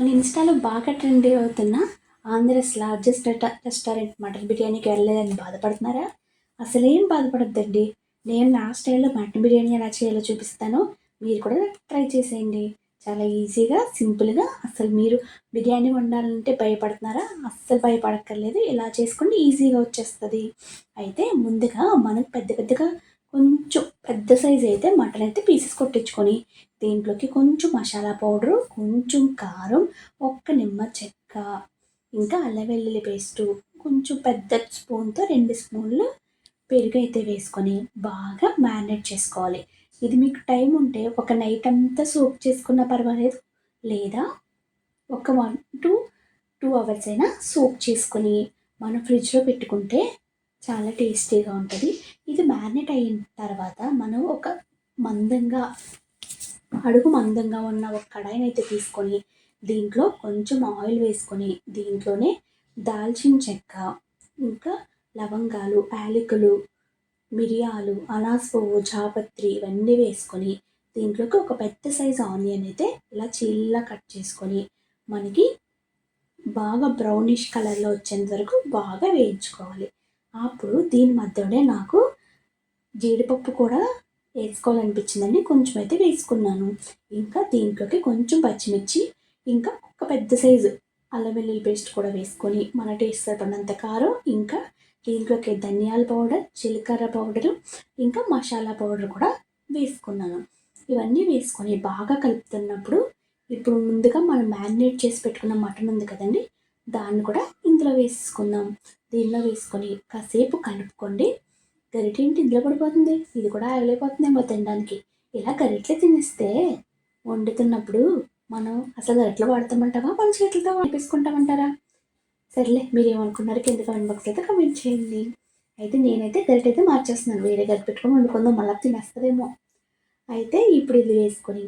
మన ఇన్స్టాలో బాగా ట్రెండ్ అవుతున్న ఆంధ్రస్ లార్జెస్ట్ రెస్టారెంట్ మటన్ బిర్యానీకి వెళ్ళలేదని బాధపడుతున్నారా? అసలేం బాధపడొద్దండి. నేను నా స్టైల్లో మటన్ బిర్యానీ ఎలా చేయాలో చూపిస్తాను. మీరు కూడా ట్రై చేసేయండి. చాలా ఈజీగా, సింపుల్గా. అసలు మీరు బిర్యానీ వండాలంటే భయపడుతున్నారా? అస్సలు భయపడక్కర్లేదు. ఇలా చేసుకోండి, ఈజీగా వచ్చేస్తుంది. అయితే ముందుగా మనకు పెద్ద పెద్దగా కొంచెం పెద్ద సైజ్ అయితే మటన్ అయితే పీసెస్ కొట్టించుకొని దీంట్లోకి కొంచెం మసాలా పౌడరు, కొంచెం కారం, ఒక్క నిమ్మ చెక్క, ఇంకా అల్లం వెల్లుల్లి పేస్టు, కొంచెం పెద్ద స్పూన్తో 2 స్పూన్లు పెరుగు అయితే వేసుకొని బాగా మ్యారినేట్ చేసుకోవాలి. ఇది మీకు టైం ఉంటే ఒక నైట్ అంతా సోక్ చేసుకున్నా పర్వాలేదు, లేదా ఒక 1 to 2 అవర్స్ అయినా సోక్ చేసుకొని మనం ఫ్రిడ్జ్లో పెట్టుకుంటే చాలా టేస్టీగా ఉంటుంది. ఇది మ్యారినేట్ అయిన తర్వాత మనం ఒక మందంగా అడుగు మందంగా ఉన్న ఒక కడాయిని అయితే తీసుకొని దీంట్లో కొంచెం ఆయిల్ వేసుకొని దీంట్లోనే దాల్చిన చెక్క, ఇంకా లవంగాలు, యాలకులు, మిరియాలు, అనాస పువ్వు, జాపత్రి ఇవన్నీ వేసుకొని దీంట్లోకి ఒక పెద్ద సైజ్ ఆనియన్ అయితే ఇలా చీల్లా కట్ చేసుకొని మనకి బాగా బ్రౌనిష్ కలర్లో వచ్చేంత వరకు బాగా వేయించుకోవాలి. అప్పుడు దీని మధ్యలోనే నాకు జీడిపప్పు కూడా వేసుకోవాలనిపించిందని కొంచెం అయితే వేసుకున్నాను. ఇంకా దీంట్లోకి కొంచెం పచ్చిమిర్చి, ఇంకా ఒక పెద్ద సైజు అల్లం వెల్లుల్లి పేస్ట్ కూడా వేసుకొని మన టేస్ట్ సరిపడినంత కారం, ఇంకా దీంట్లోకి ధనియాల పౌడర్, జీలకర్ర పౌడరు, ఇంకా మసాలా పౌడర్ కూడా వేసుకున్నాను. ఇవన్నీ వేసుకొని బాగా కలుపుతున్నప్పుడు ఇప్పుడు ముందుగా మనం మ్యారినేట్ చేసి పెట్టుకున్న మటన్ ఉంది కదండి, దాన్ని కూడా ఇందులో వేసుకుందాం. దీనిలో వేసుకొని కాసేపు కలుపుకోండి. గరిటేంటి ఇందులో పడిపోతుంది, ఇది కూడా ఆగలేకపోతుందేమో తినడానికి. ఇలా గరిటెలు తినేస్తే వండుతున్నప్పుడు మనం అసలు గరిటెలు వాడతామంటావా, మన చేతులతో వాడిపేసుకుంటామంటారా? సర్లే, మీరు ఏమనుకున్నారు కింద కామెంట్ బాక్స్ అయితే కమెంట్ చేయండి. అయితే నేనైతే గరిటె అయితే మార్చేస్తున్నాను, వేరే గరిటె పెట్టుకొని వండుకుందాం, మళ్ళీ తినేస్తుందేమో. అయితే ఇప్పుడు ఇది వేసుకొని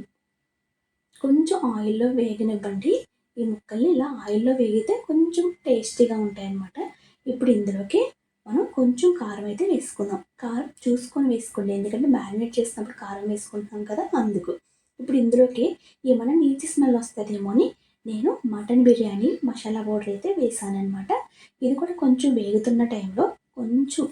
కొంచెం ఆయిల్లో వేగనివ్వండి. ఈ ముక్కల్ని ఇలా ఆయిల్లో వేగితే కొంచెం టేస్టీగా ఉంటాయి అన్నమాట. ఇప్పుడు ఇందులోకి మనం కొంచెం కారం అయితే వేసుకుందాం. కారం చూసుకొని వేసుకోండి, ఎందుకంటే మ్యారినేట్ చేసినప్పుడు కారం వేసుకుంటున్నాం కదా, అందుకు. ఇప్పుడు ఇందులోకి ఏమైనా నీచు స్మెల్ వస్తుందేమో అని నేను మటన్ బిర్యానీ మసాలా పౌడర్ అయితే వేసానమాట. ఇది కూడా కొంచెం వేగుతున్న టైంలో కొంచెం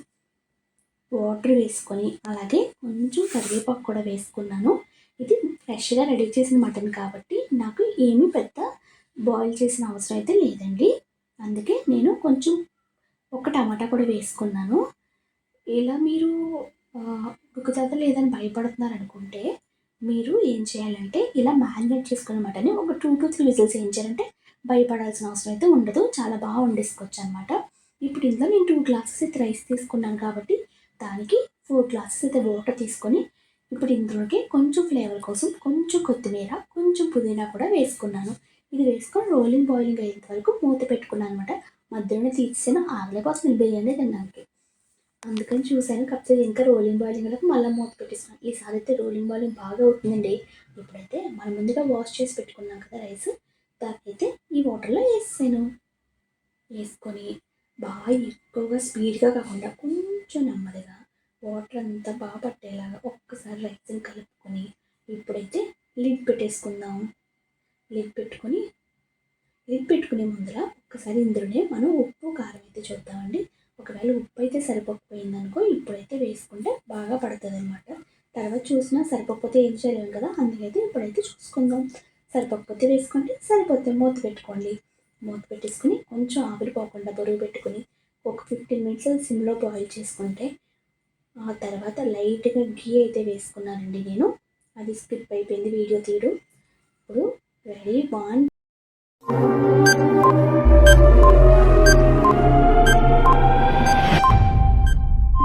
వాటర్ వేసుకొని అలాగే కొంచెం కరివేపాకు కూడా వేసుకున్నాను. ఇది ఫ్రెష్గా రెడీ చేసిన మటన్ కాబట్టి నాకు ఏమీ పెద్ద బాయిల్ చేసిన అవసరం అయితే లేదండి. అందుకే నేను కొంచెం ఒక టమాటా కూడా వేసుకున్నాను. ఇలా మీరు ఉడుకుతుందా లేదని భయపడుతున్నారు అనుకుంటే మీరు ఏం చేయాలంటే ఇలా మ్యారినేట్ చేసుకున్న మటన్ని ఒక 2 to 3 విజిల్స్ వేయించారంటే భయపడాల్సిన అవసరం అయితే ఉండదు. చాలా బాగా వండేసుకోవచ్చు అనమాట. ఇప్పుడు ఇందులో నేను 2 గ్లాసెస్ అయితే రైస్ తీసుకున్నాను కాబట్టి దానికి 4 గ్లాసెస్ అయితే వాటర్ తీసుకొని ఇప్పుడు ఇందులోకి కొంచెం ఫ్లేవర్ కోసం కొంచెం కొత్తిమీర, కొంచెం పుదీనా కూడా వేసుకున్నాను. ఇది వేసుకొని రోలింగ్ బాయిలింగ్ అయ్యేంత వరకు మూత పెట్టుకున్నాను అనమాట. మధ్యలోనే తీసేసాను, ఆగలేకపోతుంది బిర్యానీ తినడానికి. అందుకని చూశాను, కాకపోతే ఇంకా రోలింగ్ బాయిలింగ్ వరకు మళ్ళీ మూత పెట్టేసాను. ఈసారి అయితే రోలింగ్ బాయిలింగ్ బాగా అవుతుందండి. ఇప్పుడైతే మనం ముందుగా వాష్ చేసి పెట్టుకున్నాం కదా రైస్, దానికైతే ఈ వాటర్లో వేసాను. వేసుకొని బాగా ఎక్కువగా స్పీడ్గా కాకుండా కొంచెం నెమ్మదిగా వాటర్ అంతా బాగా పట్టేలాగా ఒక్కసారి రైస్ని కలుపుకొని ఇప్పుడైతే లిడ్ పెట్టేసుకుందాం. లిడ్ పెట్టుకునే ముందర ఒక్కసారి ఇందులోనే మనం ఉప్పు కారం అయితే చూద్దామండి. ఒకవేళ ఉప్పు అయితే సరిపోకపోయిందనుకో ఇప్పుడైతే వేసుకుంటే బాగా పడుతుంది అనమాట. తర్వాత చూసినా సరిపోకపోతే ఏం చేయలేము కదా, అందుకైతే ఇప్పుడైతే చూసుకుందాం. సరిపోకపోతే వేసుకోండి, సరిపోతే మూత పెట్టుకోండి. మూత పెట్టేసుకుని కొంచెం ఆవిరిపోకుండా బరువు పెట్టుకుని ఒక 15 మినిట్స్ సిమ్లో బాయిల్ చేసుకుంటే ఆ తర్వాత లైట్గా గీ అయితే వేసుకున్నానండి నేను. అది స్కిప్ అయిపోయింది వీడియో తీయడం. ఇప్పుడు రెడీ 1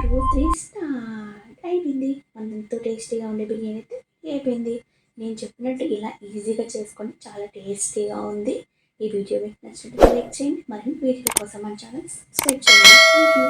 2 3 స్టార్ట్ అయిపోయింది. ఎంతో టేస్టీగా ఉండే బిర్యానీ అయితే అయిపోయింది. నేను చెప్పినట్టు ఇలా ఈజీగా చేసుకోండి, చాలా టేస్టీగా ఉంది. ఈ వీడియో మీకు నచ్చినట్లయితే లైక్ చేయండి, మరిన్ని వీడియో కోసం మన ఛానల్ సబ్స్క్రైబ్ చేయండి. Thank you.